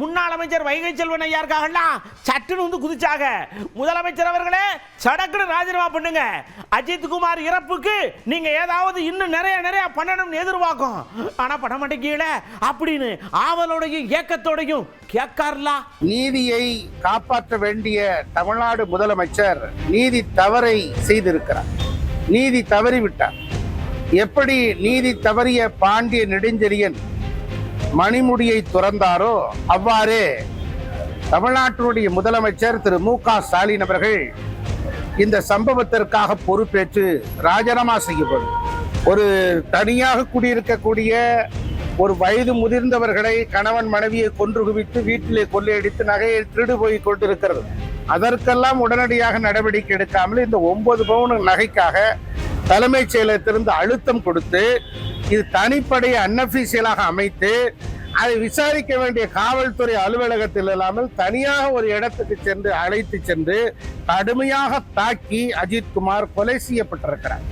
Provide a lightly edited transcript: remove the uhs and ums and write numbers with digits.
முன்னாள் அமைச்சர் வைகை செல்வன் ஐயா இருக்காங்கலாம் சட்டுன்னு வந்து குதிச்சாங்க. முதலமைச்சர் அவர்களே சடக்குன்னு ராஜினாமா பண்ணுங்க. அஜித் குமார் இறப்புக்கு நீங்க ஏதாவது இன்னும் நிறைய பண்ணணும்னு எதிர்பார்க்கும். ஆனா பண்ண மாட்டேங்கீங்களே அப்படின்னு ஆவலோடையும் ஏக்கத்தோடையும் கேட்கார்லா. நீதியை காப்பாற்ற வேண்டிய தமிழ்நாடு முதலமைச்சர் நீதி தவறை செய்திருக்கிறார். நீதி தவறிவிட்டார். எப்படி நீதி தவறிய பாண்டிய நெடுஞ்செழியன் மணிமுடியை துறந்தாரோ அவ்வாறே தமிழ்நாட்டினுடைய முதலமைச்சர் திரு மு.க. ஸ்டாலின் அவர்கள் இந்த சம்பவத்திற்காக பொறுப்பேற்று ராஜினாமா செய்யப்படும். ஒரு தனியாக குடியிருக்கக்கூடிய ஒரு வயது முதிர்ந்தவர்களை கணவன் மனைவியை கொன்று குவித்து வீட்டிலே கொள்ளையடித்து நகையை திருடு போய் கொண்டிருக்கிறது. அதற்கெல்லாம் உடனடியாக நடவடிக்கை எடுக்காமல் இந்த 9 பவுன் நகைக்காக தலைமைச் செயலகத்திலிருந்து அழுத்தம் கொடுத்து இது தனிப்படை அன்அபிஷியலாக அமைத்து அதை விசாரிக்க வேண்டிய காவல்துறை அலுவலகத்தில் இல்லாமல் தனியாக ஒரு இடத்துக்கு சென்று அழைத்து சென்று கடுமையாக தாக்கி அஜித் குமார் கொலை செய்யப்பட்டிருக்கிறார்.